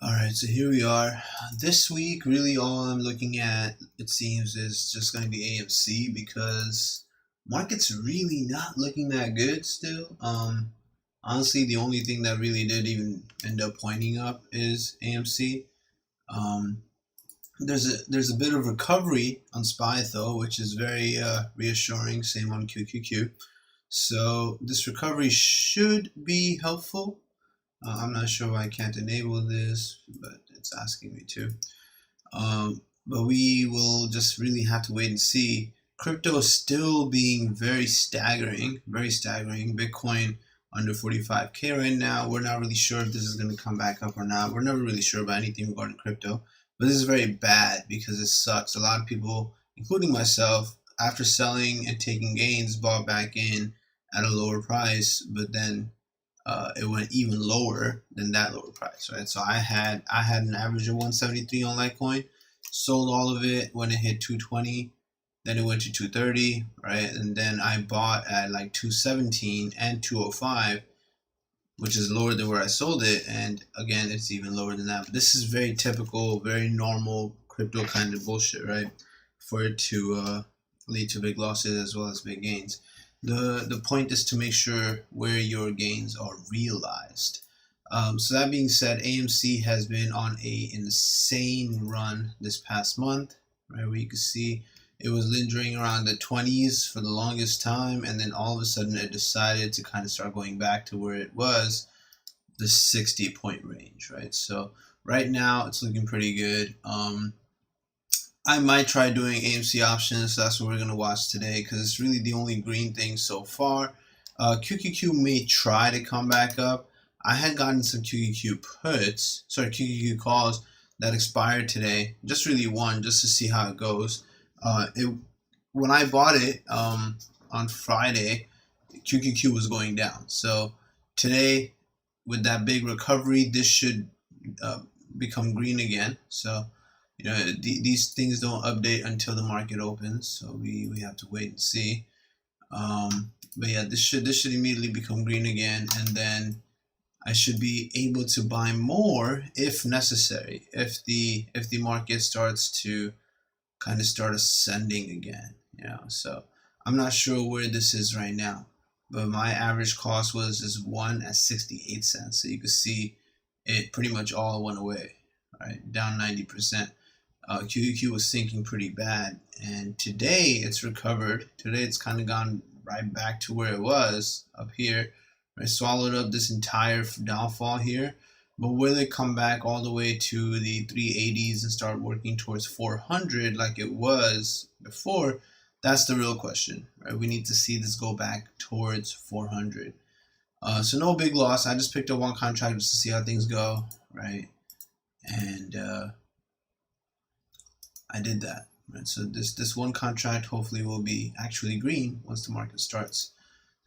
Alright, so here we are. This week, really all I'm looking at, it seems, is just going to be AMC because market's really not looking that good still. Honestly, the only thing that really did even end up pointing up is AMC. There's a bit of recovery on SPY though, which is very reassuring. Same on QQQ. So this recovery should be helpful. I'm not sure why I can't enable this, but it's asking me to. But we will just really have to wait and see. Crypto is still being very staggering, very staggering. Bitcoin under 45K right now. We're not really sure if this is going to come back up or not. We're never really sure about anything regarding crypto. But this is very bad because it sucks. A lot of people, including myself, after selling and taking gains, bought back in at a lower price, but then it went even lower than that lower price, right? So I had an average of 173 on Litecoin, sold all of it when it hit 220, then it went to 230, right? And then I bought at like 217 and 205, which is lower than where I sold it. And again, it's even lower than that. But this is very typical, very normal crypto kind of bullshit, right? For it to lead to big losses as well as big gains. The point is to make sure where your gains are realized. So that being said, AMC has been on a insane run this past month, right? Where you can see it was lingering around the 20s for the longest time, and then all of a sudden it decided to kind of start going back to where it was, the 60-point range, right? So right now it's looking pretty good. I might try doing AMC options. So that's what we're going to watch today because it's really the only green thing so far. QQQ may try to come back up. I had gotten some QQQ QQQ calls that expired today. Just really one, just to see how it goes. When I bought it on Friday, QQQ was going down. So today, with that big recovery, this should become green again. So you know, these things don't update until the market opens, so we have to wait and see. But yeah, this should immediately become green again, and then I should be able to buy more if necessary, if the market starts to kind of start ascending again. You know, so I'm not sure where this is right now, but my average cost was just 1 at 68 cents. So you can see it pretty much all went away, right? Down 90%. QQQ was sinking pretty bad, and today it's recovered. Today it's kind of gone right back to where it was up here. I swallowed up this entire downfall here, but will it come back all the way to the 380s and start working towards 400 like it was before? That's the real question, right? We need to see this go back towards 400. So no big loss. I just picked up one contract just to see how things go, right? And I did that, right? So this one contract hopefully will be actually green once the market starts.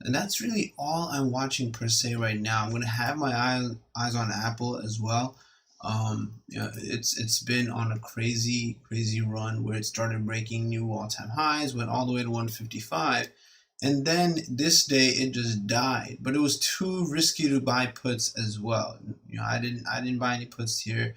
And that's really all I'm watching per se right now. I'm going to have my eyes on Apple as well. You know, it's been on a crazy run where it started breaking new all-time highs, went all the way to 155, and then this day it just died. But it was too risky to buy puts as well. You know, I didn't buy any puts here,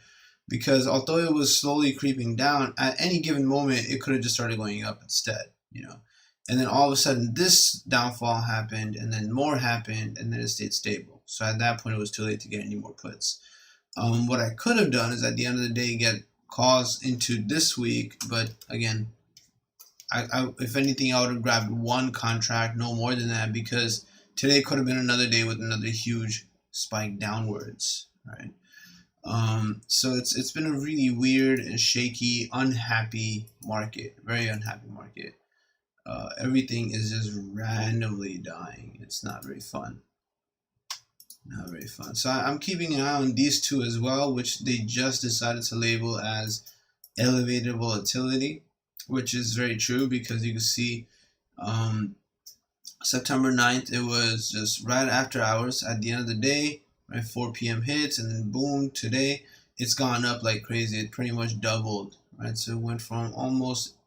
because although it was slowly creeping down, at any given moment it could have just started going up instead, you know. And then all of a sudden this downfall happened, and then more happened, and then it stayed stable. So at that point it was too late to get any more puts. What I could have done is at the end of the day get calls into this week, but again, if anything, I would have grabbed one contract, no more than that, because today could have been another day with another huge spike downwards, right? So it's been a really weird and shaky, unhappy market, very unhappy market. Everything is just randomly dying. It's not very fun. Not very fun. So I'm keeping an eye on these two as well, which they just decided to label as elevated volatility, which is very true because you can see September 9th, it was just right after hours at the end of the day. Right, 4 p.m. hits, and then boom, today it's gone up like crazy. It pretty much doubled, right? So it went from almost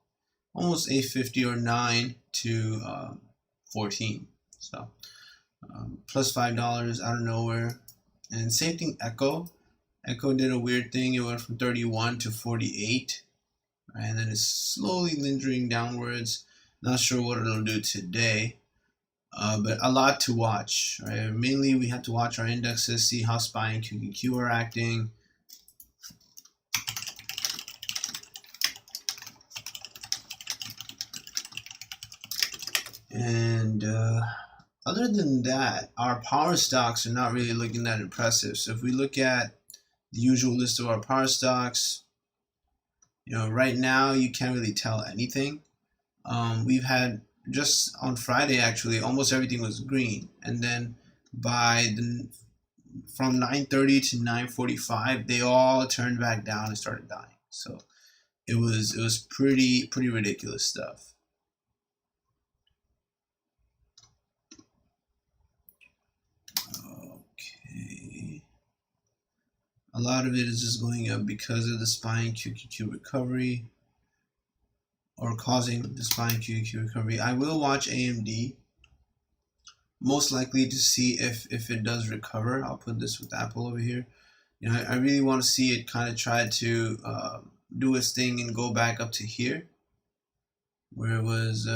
850 or 9 to 14. So plus $5 out of nowhere. And same thing, Echo. Echo did a weird thing. It went from 31 to 48, right? And then it's slowly lingering downwards. Not sure what it'll do today, but a lot to watch, right? Mainly we have to watch our indexes, see how SPY and QQQ are acting. And other than that, our power stocks are not really looking that impressive. So if we look at the usual list of our power stocks, right now you can't really tell anything. We've had, just on Friday actually, almost everything was green, and then from 9:30 to 9:45 they all turned back down and started dying. So it was pretty ridiculous stuff. Okay, a lot of it is just going up because of the SPY and QQQ recovery, or causing the SPY and QQQ recovery. I will watch AMD, most likely to see if it does recover. I'll put this with Apple over here. I really want to see it kind of try to do its thing and go back up to here, where it was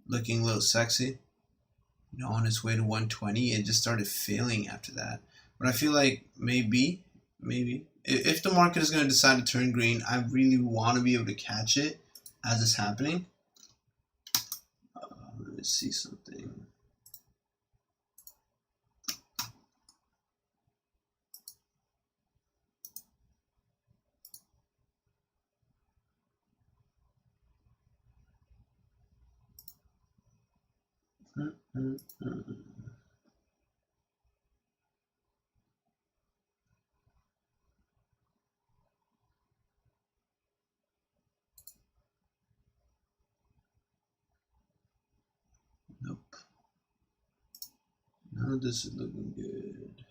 looking a little sexy, on its way to 120. It just started failing after that. But I feel like maybe if the market is going to decide to turn green, I really want to be able to catch it as it's happening. Let me see something. Nope. None of this is looking good.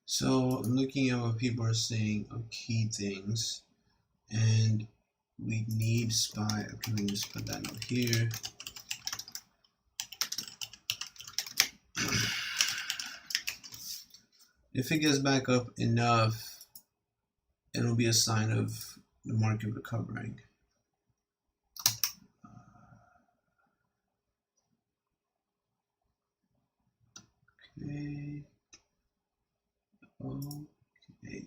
So I'm looking at what people are saying of key things, and we need SPY. Okay, let me just put that note here. If it gets back up enough, it'll be a sign of the market recovering. Okay. Okay.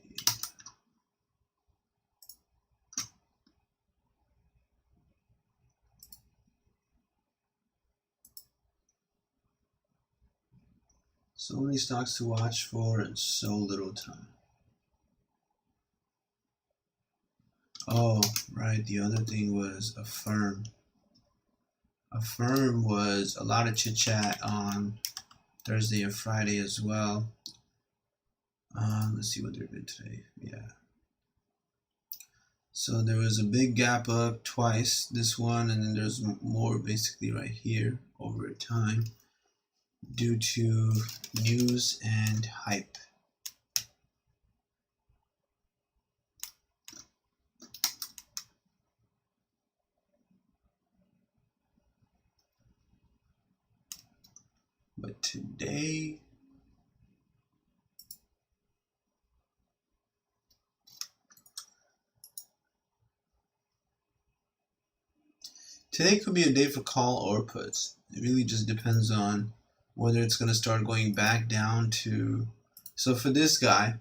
So many stocks to watch for and so little time. Oh, right. The other thing was Affirm. Affirm was a lot of chit chat on Thursday and Friday as well. Let's see what they're doing today. Yeah. So there was a big gap up twice, this one, and then there's more basically right here over time due to news and hype. But today, could be a day for call or puts. It really just depends on whether it's going to start going back down to. So for this guy,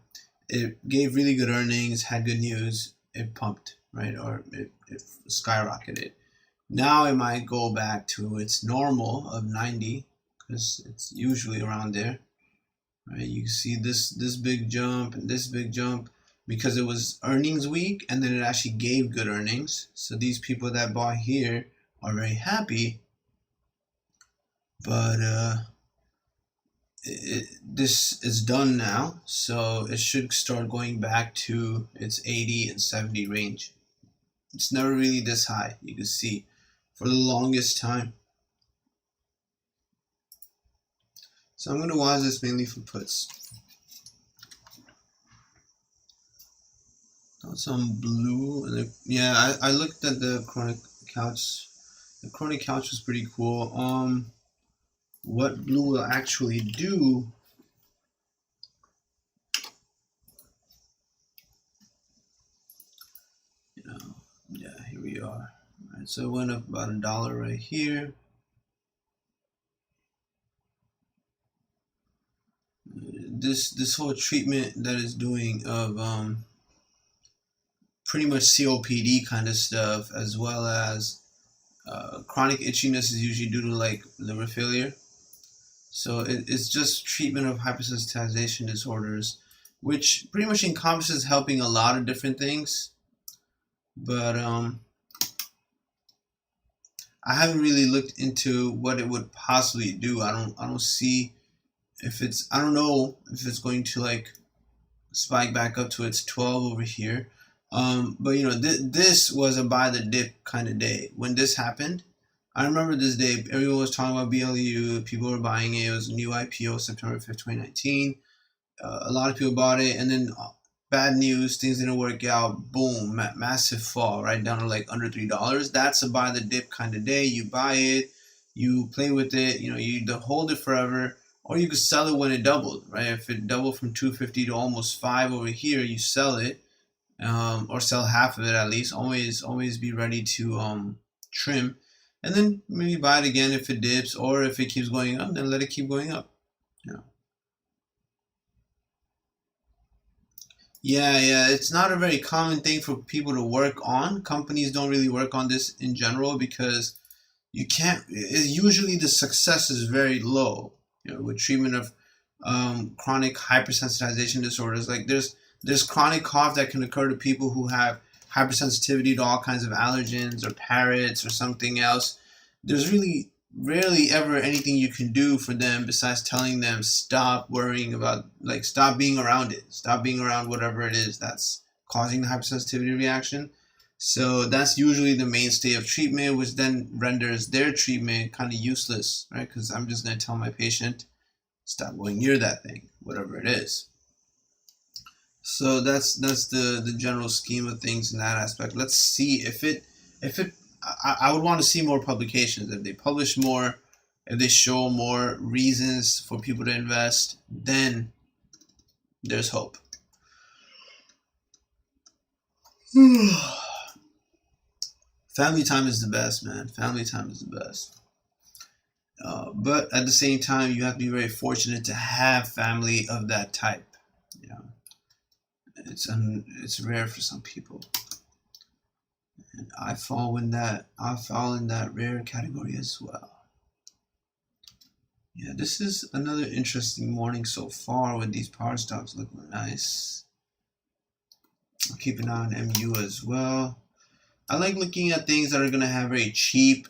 it gave really good earnings, had good news, it pumped, right? Or it skyrocketed. Now it might go back to its normal of 90, because it's usually around there, right? You see this big jump and this big jump because it was earnings week, and then it actually gave good earnings. So these people that bought here are very happy, but this is done now, so it should start going back to its 80 and 70 range. It's never really this high, you can see, for the longest time. So I'm going to watch this mainly for puts. Some blue. Yeah, I looked at the chronic couch. The chronic couch was pretty cool. What blue will actually do? You know, yeah, here we are. All right, so it went up about $1 right here. This whole treatment that is doing of pretty much COPD kind of stuff, as well as chronic itchiness is usually due to like liver failure. So it's just treatment of hypersensitization disorders, which pretty much encompasses helping a lot of different things. But I haven't really looked into what it would possibly do. I don't see if it's, I don't know if it's going to like spike back up to its 12 over here. But you know, this was a buy the dip kind of day. When this happened, I remember this day, everyone was talking about BLU, people were buying it. It was a new IPO, September 5th, 2019. A lot of people bought it, and then bad news, things didn't work out. Boom, massive fall, right down to like under $3. That's a buy the dip kind of day. You buy it, you play with it, you know, you hold it forever, or you could sell it when it doubled, right? If it doubled from 250 to almost 5 over here, you sell it, or sell half of it at least. Always be ready to trim, and then maybe buy it again if it dips, or if it keeps going up, then let it keep going up. Yeah, it's not a very common thing for people to work on. Companies don't really work on this in general because you can't. Usually the success is very low. You know, with treatment of chronic hypersensitization disorders, like there's chronic cough that can occur to people who have hypersensitivity to all kinds of allergens or parrots or something else. There's really rarely ever anything you can do for them besides telling them stop worrying about, like, stop being around it, stop being around whatever it is that's causing the hypersensitivity reaction. So that's usually the mainstay of treatment, which then renders their treatment kind of useless, right? Because I'm just going to tell my patient stop going near that thing, whatever it is. So that's the general scheme of things in that aspect. Let's see if it I would want to see more publications. If they publish more, if they show more reasons for people to invest, then there's hope. Family time is the best, man. Family time is the best. But at the same time, you have to be very fortunate to have family of that type. You know, it's rare for some people. And I fall in that rare category as well. Yeah, this is another interesting morning so far with these power stocks looking nice. I'll keep an eye on MU as well. I like looking at things that are going to have very cheap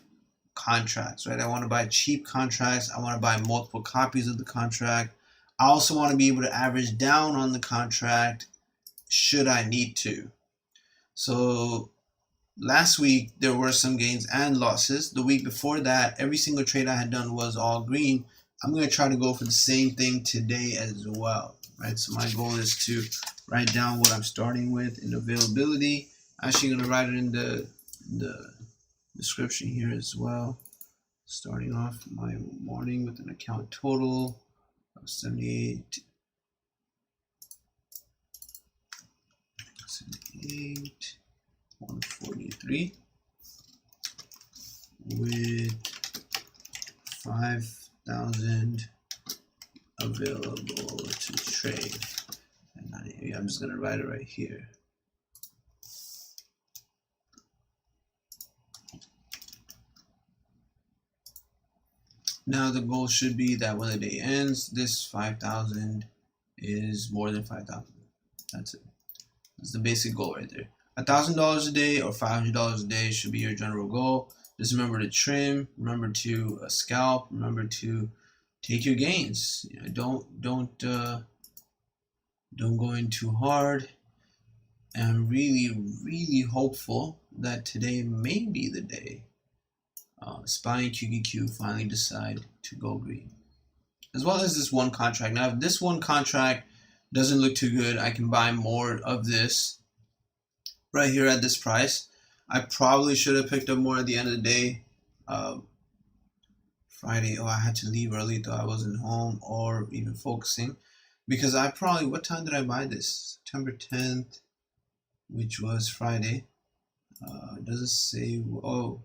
contracts, right? I want to buy cheap contracts. I want to buy multiple copies of the contract. I also want to be able to average down on the contract should I need to. So last week, there were some gains and losses. The week before that, every single trade I had done was all green. I'm going to try to go for the same thing today as well, right? So my goal is to write down what I'm starting with in availability. I'm actually going to write it in the description here as well. Starting off my morning with an account total of 78. 143 with 5,000 available to trade. And I'm just gonna write it right here. Now the goal should be that when the day ends, this 5,000 is more than 5,000. That's it. That's the basic goal right there. $1,000 a day or $500 a day should be your general goal. Just remember to trim, remember to scalp, remember to take your gains. You know, don't go in too hard. And I'm really hopeful that today may be the day SPY and QQQ finally decide to go green, as well as this one contract. Now, if this one contract doesn't look too good, I can buy more of this right here at this price. I probably should have picked up more at the end of the day. Friday, oh, I had to leave early, though I wasn't home or even focusing, because I probably, what time did I buy this? September 10th, which was Friday. Does it say, oh,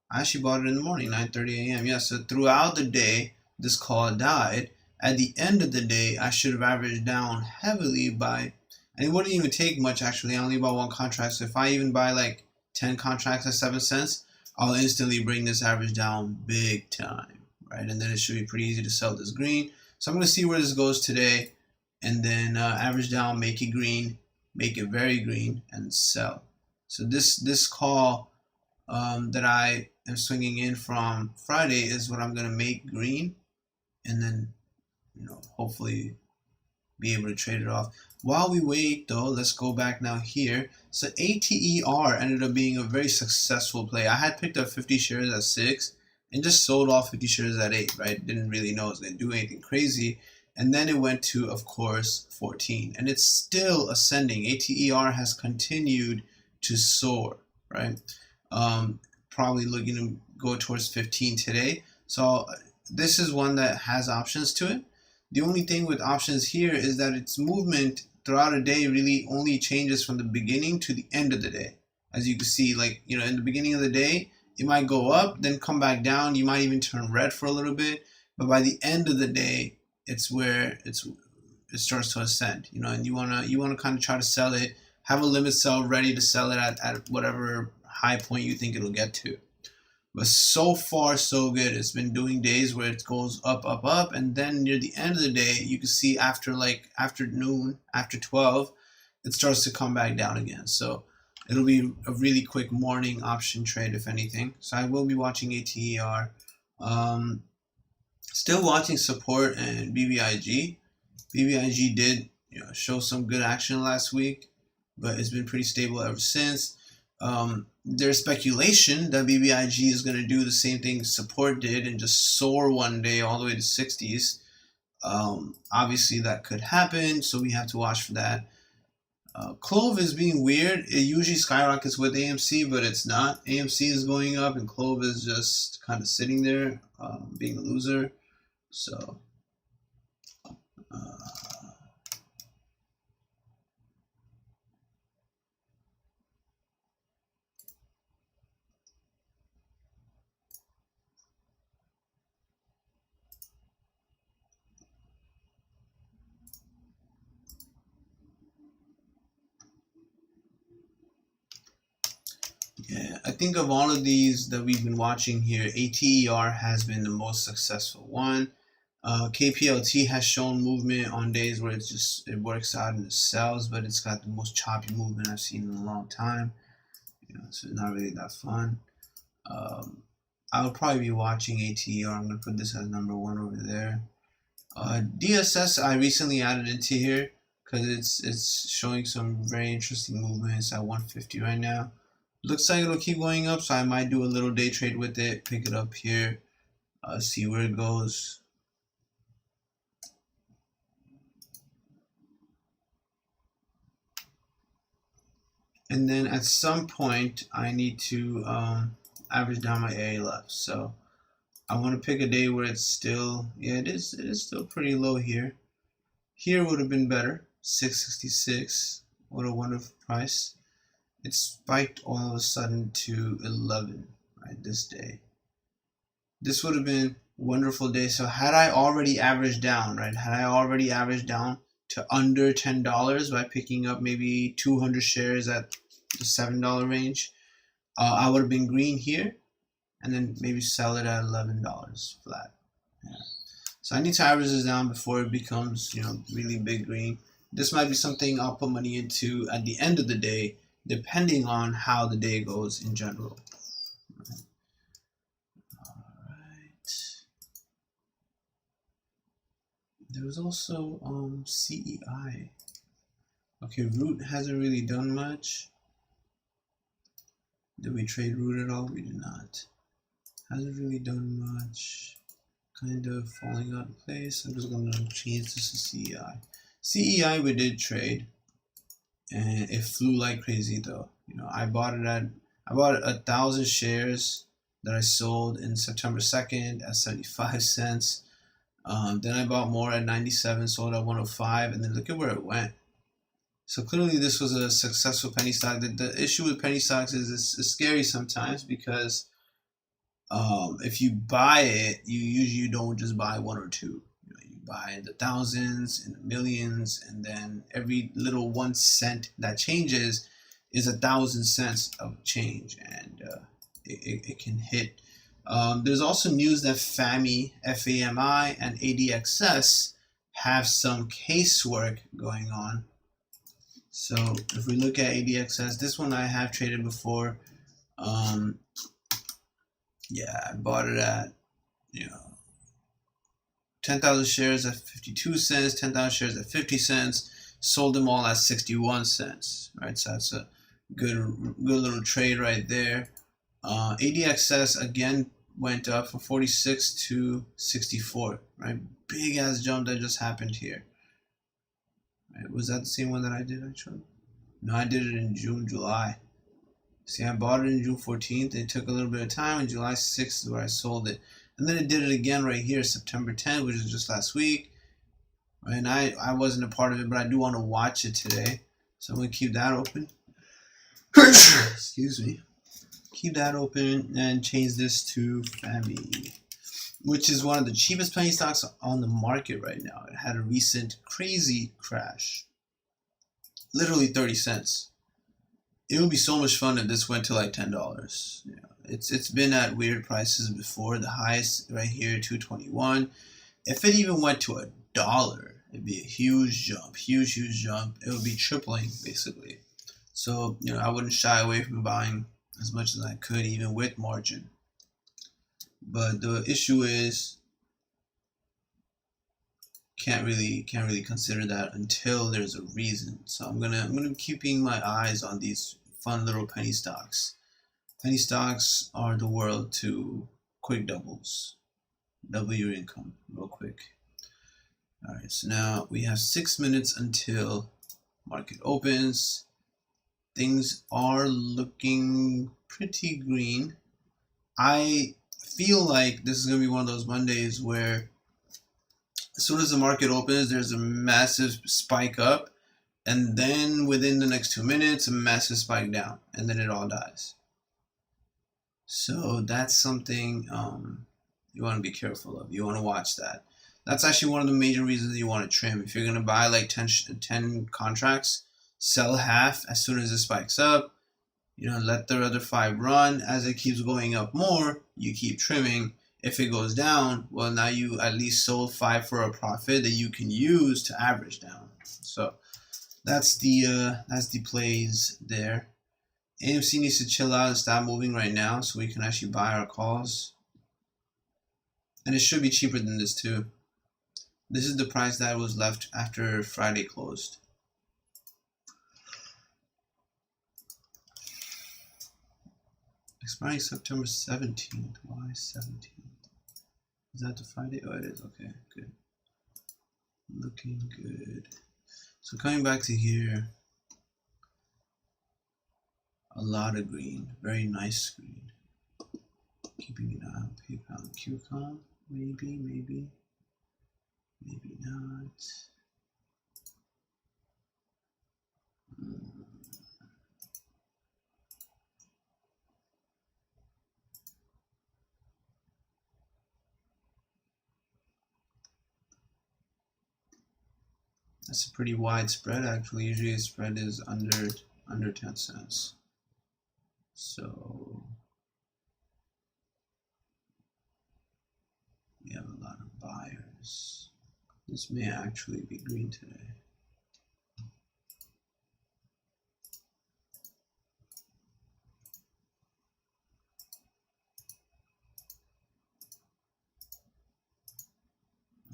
I actually bought it in the morning, 9:30 a.m. Yeah, so throughout the day, this call died. At the end of the day, I should have averaged down heavily by, and it wouldn't even take much actually. I only bought one contract, so if I even buy like 10 contracts at 7 cents, I'll instantly bring this average down big time, right? And then it should be pretty easy to sell this green. So I'm going to see where this goes today, and then average down, make it green, make it very green, and sell. So this call that I am swinging in from Friday is what I'm going to make green, and then, you know, hopefully be able to trade it off. While we wait though, let's go back now here. So ATER ended up being a very successful play. I had picked up 50 shares at 6 and just sold off 50 shares at 8, right? Didn't really know it was going to do anything crazy. And then it went to, of course, 14, and it's still ascending. ATER has continued to soar, right? Probably looking to go towards 15 today. So this is one that has options to it. The only thing with options here is that its movement throughout a day really only changes from the beginning to the end of the day. As you can see, like, you know, in the beginning of the day, it might go up, then come back down. You might even turn red for a little bit, but by the end of the day, it's where it starts to ascend, you know, and you wanna kind of try to sell it, have a limit sell ready to sell it at whatever high point you think it'll get to. But so far so good. It's been doing days where it goes up, up, up, and then near the end of the day, you can see after noon, after 12, it starts to come back down again. So it'll be a really quick morning option trade, if anything. So I will be watching ATER. Still watching support and BBIG. BBIG did, you know, show some good action last week, but it's been pretty stable ever since. There's speculation that BBIG is going to do the same thing support did and just soar one day all the way to 60s. Obviously that could happen, so we have to watch for that. Clove is being weird. It usually skyrockets with AMC, but it's not. AMC is going up and Clove is just kind of sitting there, being a loser. So yeah, I think of all of these that we've been watching here, ATER has been the most successful one. KPLT has shown movement on days where it works out and it sells, but it's got the most choppy movement I've seen in a long time. You know, so it's not really that fun. I'll probably be watching ATER. I'm gonna put this as number 1 over there. DSS I recently added into here because it's showing some very interesting movements at 150 right now. Looks like it'll keep going up, so I might do a little day trade with it, pick it up here, see where it goes. And then at some point, I need to average down my area left. So I want to pick a day where it's still, yeah, it is still pretty low here. Here would have been better, 666. What a wonderful price. It spiked all of a sudden to 11, right, this day. This would have been a wonderful day. So had I already averaged down, right, had I already averaged down to under $10 by picking up maybe 200 shares at the $7 range, I would have been green here and then maybe sell it at $11 flat. Yeah. So I need to average this down before it becomes, you know, really big green. This might be something I'll put money into at the end of the day, depending on how the day goes in general. All right. There was also CEI. Okay, Root hasn't really done much. Did we trade Root at all? We did not. Hasn't really done much. Kind of falling out of place. I'm just going to change this to CEI. CEI we did trade. and it flew like crazy though. You know, I bought 1,000 shares that I sold in September 2nd at 75 cents. Then I bought more at 97, sold at 105, and then look at where it went. So clearly this was a successful penny stock. The issue with penny stocks is it's scary sometimes because if you buy it, you usually don't just buy one or two. You buy in the thousands, in the millions, and then every little 1 cent that changes is 1,000 cents of change, and it can hit. There's also news that FAMI, FAMI, and ADXS have some casework going on. So if we look at ADXS, this one I have traded before. Yeah, I bought it at, 10,000 shares at 52 cents, 10,000 shares at 50 cents, sold them all at 61 cents, right? So that's a good little trade right there. ADXS again went up from 46 to 64, right? Big ass jump that just happened here. Right? Was that the same one that I did actually? No, I did it in June, July. See, I bought it in June 14th. It took a little bit of time, and July 6th is where I sold it. And then it did it again right here, September 10th, which is just last week. And I wasn't a part of it, but I do want to watch it today. So I'm going to keep that open. Excuse me. Keep that open and change this to FAMI, which is one of the cheapest penny stocks on the market right now. It had a recent crazy crash. Literally 30 cents. It would be so much fun if this went to like $10. You know, it's been at weird prices before. The highest right here, 221. If it even went to $1, it'd be a huge jump, huge jump. It would be tripling basically. So I wouldn't shy away from buying as much as I could, even with margin. But the issue is, can't really consider that until there's a reason. So I'm gonna be keeping my eyes on these fun little penny stocks. Penny stocks are the world to quick doubles. Double your income real quick. All right, so now we have 6 minutes until market opens. Things are looking pretty green. I feel like this is gonna be one of those Mondays where as soon as the market opens, there's a massive spike up, and then within the next 2 minutes, a massive spike down, and then it all dies. So that's something you want to be careful of. You want to watch that. That's actually one of the major reasons you want to trim. If you're going to buy like 10 contracts, sell half as soon as it spikes up. Let the other 5 run. As it keeps going up more, you keep trimming. If it goes down, well, now you at least sold 5 for a profit that you can use to average down. So that's the plays there. AMC needs to chill out and stop moving right now so we can actually buy our calls. And it should be cheaper than this too. This is the price that was left after Friday closed. Expiring September 17th. Why 17th? Is that the Friday? Oh, it is. Okay, good. Looking good. So coming back to here, a lot of green. Very nice green. Keeping an eye on PayPal and QCOM. Maybe not. That's a pretty wide spread actually. Usually a spread is under 10 cents. So we have a lot of buyers. This may actually be green today.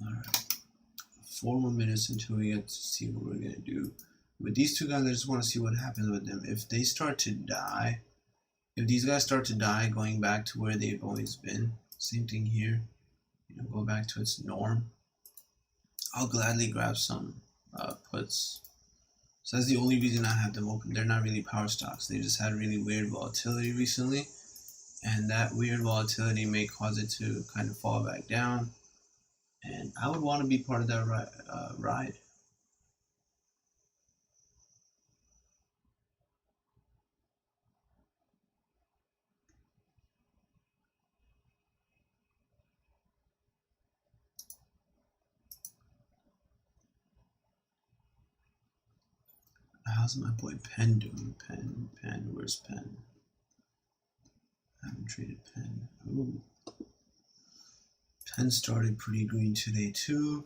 All right. 4 more minutes until we get to see what we're gonna do. With these two guys, I just want to see what happens with them. If they start to die, if these guys start to die, going back to where they've always been, same thing here, go back to its norm, I'll gladly grab some puts. So that's the only reason I have them open. They're not really power stocks. They just had really weird volatility recently, and that weird volatility may cause it to kind of fall back down. And I would want to be part of that ride. How's my boy Penn doing? Penn, where's Penn? I haven't traded Penn. Ooh. Penn started pretty green today too.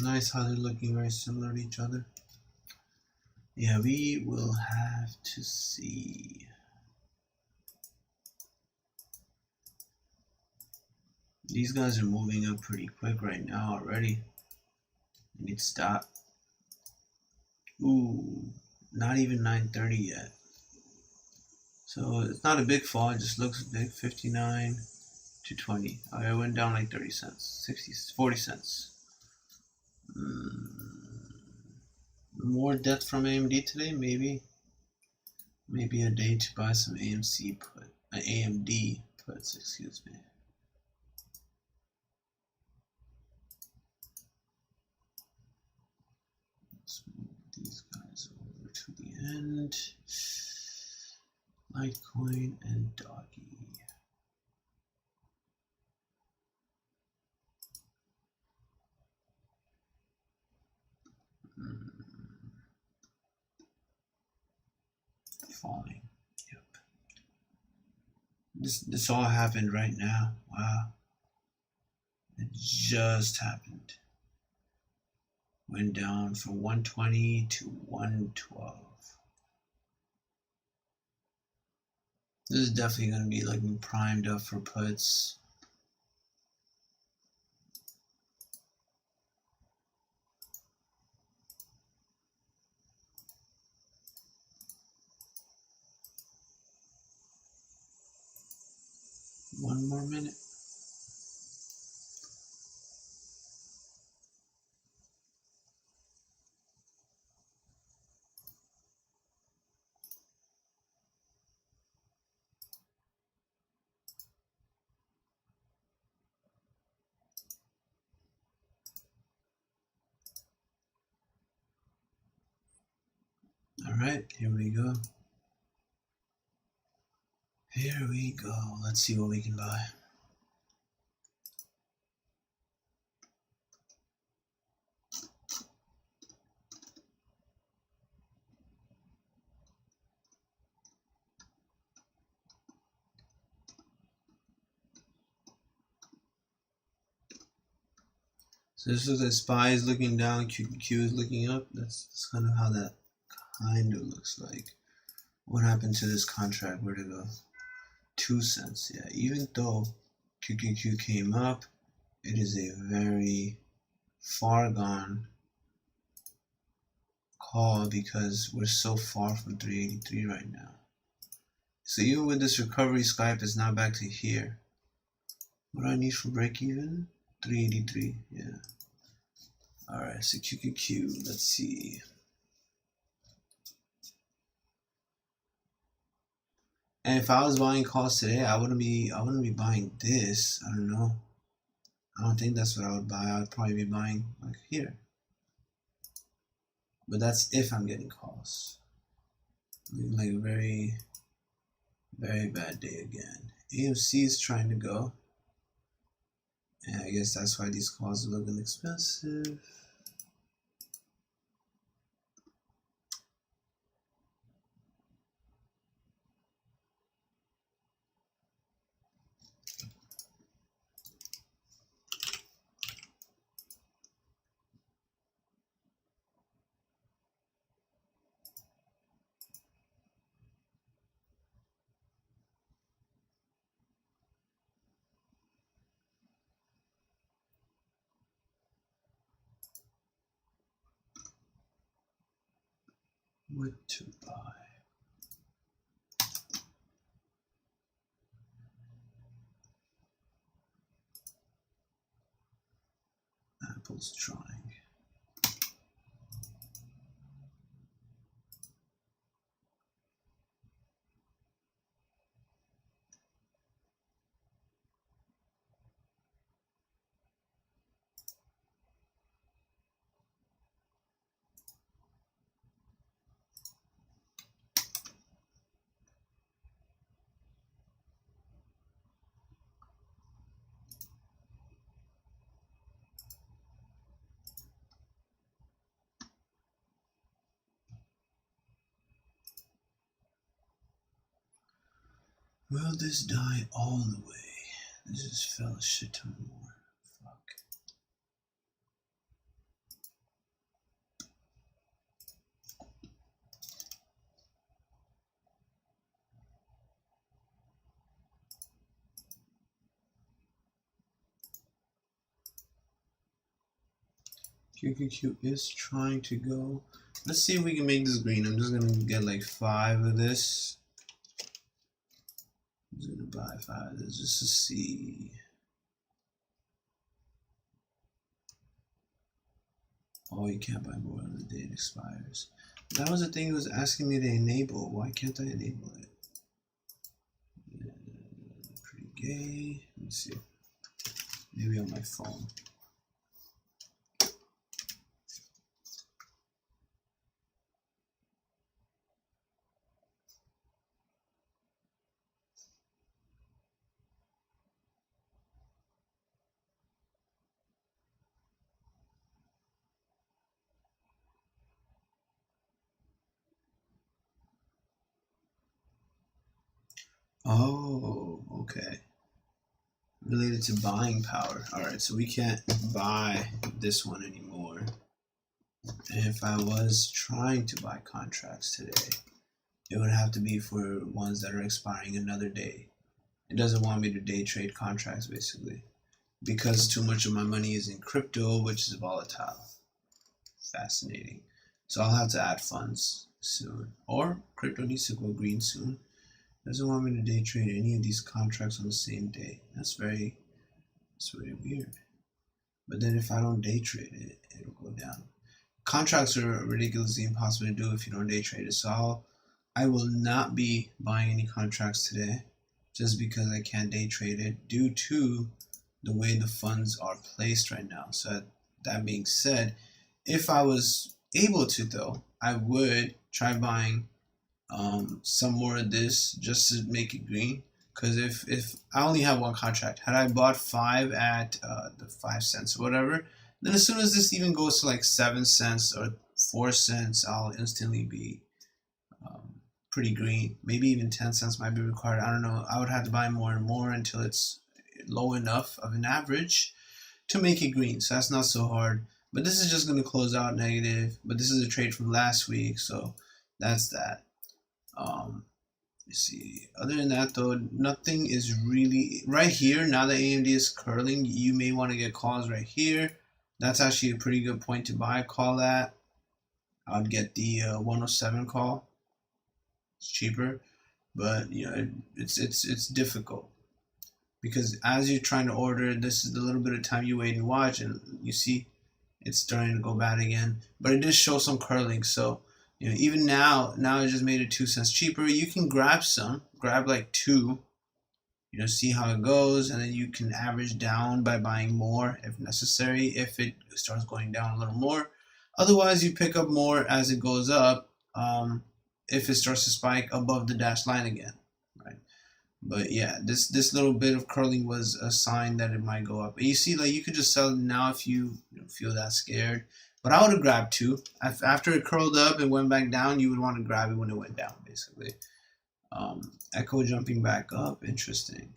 Nice how they're looking very similar to each other. Yeah, we will have to see. These guys are moving up pretty quick right now already. They need to stop. Ooh, not even 9:30 yet. So it's not a big fall, it just looks big. 59 to 20. Okay, it went down like 30 cents, 40 cents. More depth from AMD today, maybe. Maybe a day to buy some AMD puts, excuse me. Let's move these guys over to the end. Litecoin and Doggy. Falling. Yep. This all happened right now. Wow. It just happened. Went down from 120 to 112. This is definitely going to be like primed up for puts. One more minute. All right, here we go. Here we go. Let's see what we can buy. So this looks like SPY is looking down, QQQ is looking up. That's kind of how that kind of looks like. What happened to this contract? Where'd it go? 2 cents. Yeah, even though QQQ came up, it is a very far gone call because we're so far from 383 right now. So even with this recovery, Skype is now back to here. What do I need for break even? 383. Yeah. All right. So QQQ. Let's see. And if I was buying calls today, I wouldn't be buying this. I don't know. I don't think that's what I would buy. I would probably be buying like here. But that's if I'm getting calls. Looking like a very, very bad day again. AMC is trying to go. And I guess that's why these calls are looking expensive. What to buy? Apple's trying. Will this die all the way? This just fell a shit ton more. Fuck. QQQ is trying to go. Let's see if we can make this green. I'm just gonna get like 5 of this. I'm just gonna buy 5 of this just to see. Oh, you can't buy more than the day it expires. That was the thing it was asking me to enable. Why can't I enable it? Yeah, pretty gay. Let me see. Maybe on my phone. Oh, okay. Related to buying power. Alright, so we can't buy this one anymore. And if I was trying to buy contracts today, it would have to be for ones that are expiring another day. It doesn't want me to day trade contracts basically, because too much of my money is in crypto, which is volatile. Fascinating. So I'll have to add funds soon, or crypto needs to go green soon. Doesn't want me to day trade any of these contracts on the same day. That's very weird. But then if I don't day trade it, it'll go down. Contracts are ridiculously impossible to do if you don't day trade it. So I will not be buying any contracts today, just because I can't day trade it due to the way the funds are placed right now. So that being said, if I was able to though, I would try buying some more of this just to make it green, because if I only have one contract, had I bought 5 at the 5 cents or whatever, then as soon as this even goes to like 7 cents or 4 cents, I'll instantly be pretty green. Maybe even 10 cents might be required. I don't know. I would have to buy more and more until it's low enough of an average to make it green. So that's not so hard. But this is just going to close out negative. But this is a trade from last week, so that's that. Let's see. Other than that, though, nothing is really right here. Now that AMD is curling, you may want to get calls right here. That's actually a pretty good point to buy a call at. I would get the 107 call. It's cheaper, but you know it's difficult because as you're trying to order, this is the little bit of time you wait and watch, and you see it's starting to go bad again. But it does show some curling, so. You know, even now it just made it 2 cents cheaper. You can grab like 2, you know, see how it goes, and then you can average down by buying more if necessary, if it starts going down a little more. Otherwise, you pick up more as it goes up, if it starts to spike above the dashed line again, right? But yeah, this little bit of curling was a sign that it might go up. But you see, like, you could just sell it now if you don't feel that scared. But I would have grabbed 2. After it curled up and went back down, you would want to grab it when it went down, basically. Echo jumping back up. Interesting.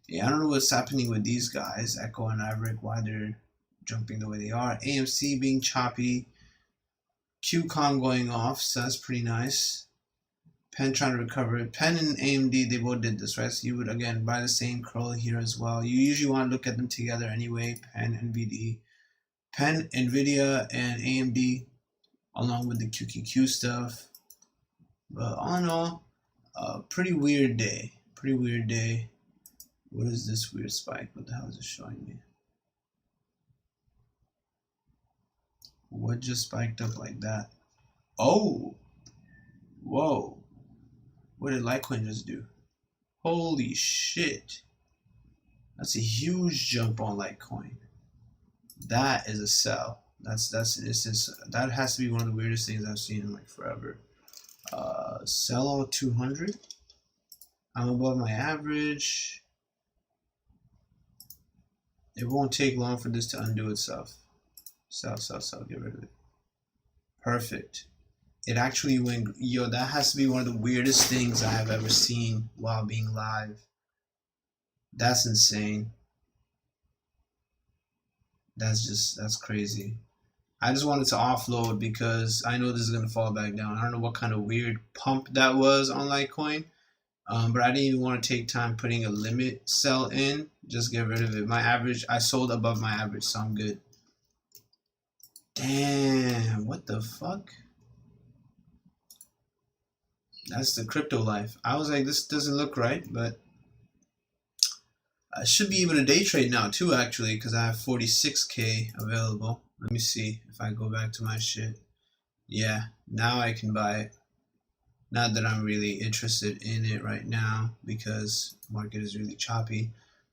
Yeah, I don't know what's happening with these guys, Echo and Iveric, why they're jumping the way they are. AMC being choppy. QCOM going off, so that's pretty nice. Penn trying to recover it. Penn and AMD, they both did this, right? So you would, again, buy the same curl here as well. You usually want to look at them together anyway, Penn and NVD. Penn, NVIDIA, and AMD, along with the QQQ stuff. But all in all, pretty weird day. Pretty weird day. What is this weird spike? What the hell is it showing me? What just spiked up like that? Oh! Whoa. What did Litecoin just do? Holy shit. That's a huge jump on Litecoin. That is a sell. That has to be one of the weirdest things I've seen in like forever. Sell all 200. I'm above my average. It won't take long for this to undo itself. Sell, get rid of it. Perfect. It actually went, yo, that has to be one of the weirdest things I have ever seen while being live. That's insane. That's crazy. I just wanted to offload because I know this is going to fall back down. I don't know what kind of weird pump that was on Litecoin. But I didn't even want to take time putting a limit sell in. Just get rid of it. My average, I sold above my average, so I'm good. Damn, what the fuck? That's the crypto life. I was like, this doesn't look right, but I should be able to day trade now too, actually, because I have 46K available. Let me see if I go back to my shit. Yeah, now I can buy it. Not that I'm really interested in it right now because market is really choppy.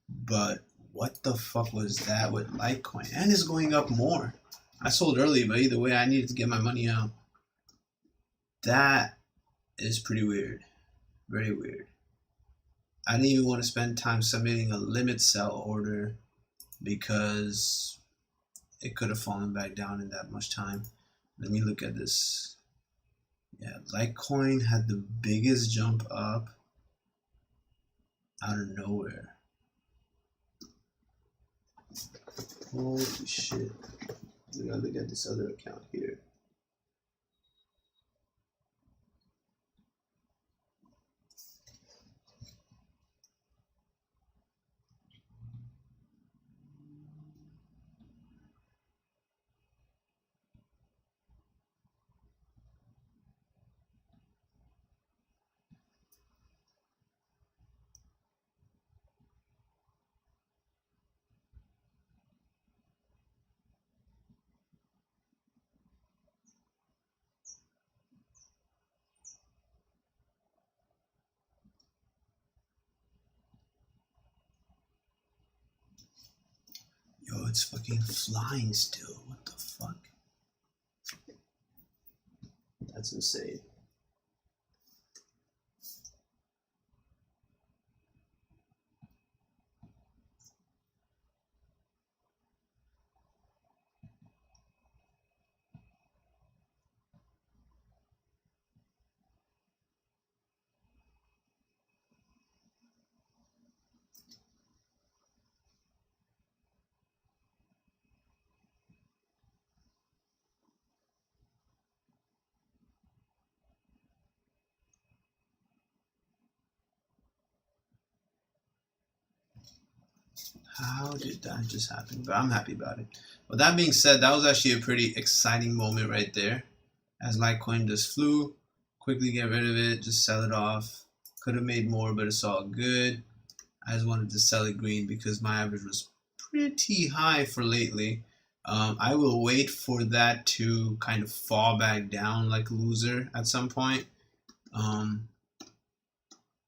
But what the fuck was that with Litecoin? And it's going up more. I sold early, but either way, I needed to get my money out. That is pretty weird. Very weird. I didn't even want to spend time submitting a limit sell order because it could have fallen back down in that much time. Let me look at this. Yeah, Litecoin had the biggest jump up out of nowhere. Holy shit. We gotta look at this other account here. Yo, it's fucking flying still. What the fuck? That's insane. How did that just happen? But I'm happy about it. With that being said, that was actually a pretty exciting moment right there. As Litecoin just flew, quickly get rid of it, just sell it off. Could have made more, but it's all good. I just wanted to sell it green because my average was pretty high for lately. I will wait for that to kind of fall back down like a loser at some point, and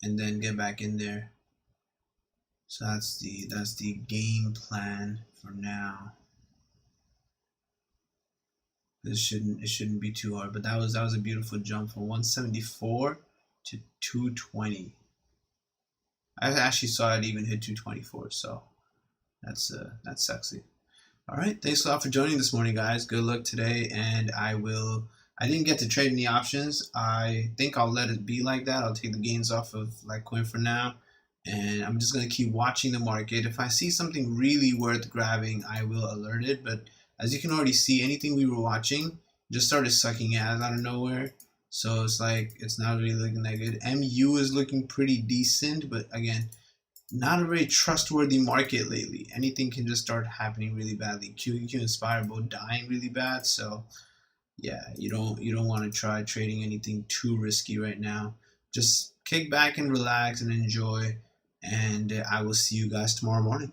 then get back in there. So that's the game plan for now. It shouldn't be too hard, but that was a beautiful jump from 174 to 220. I actually saw it even hit 224, so that's sexy. All right, thanks a lot for joining this morning, guys. Good luck today, and I didn't get to trade any options. I think I'll let it be like that. I'll take the gains off of Litecoin for now. And I'm just going to keep watching the market. If I see something really worth grabbing, I will alert it. But as you can already see, anything we were watching just started sucking ass out of nowhere. So it's like, it's not really looking that good. MU is looking pretty decent, but again, not a very trustworthy market lately. Anything can just start happening really badly. QQQ and Spire both dying really bad. So yeah, you don't want to try trading anything too risky right now. Just kick back and relax and enjoy, and I will see you guys tomorrow morning.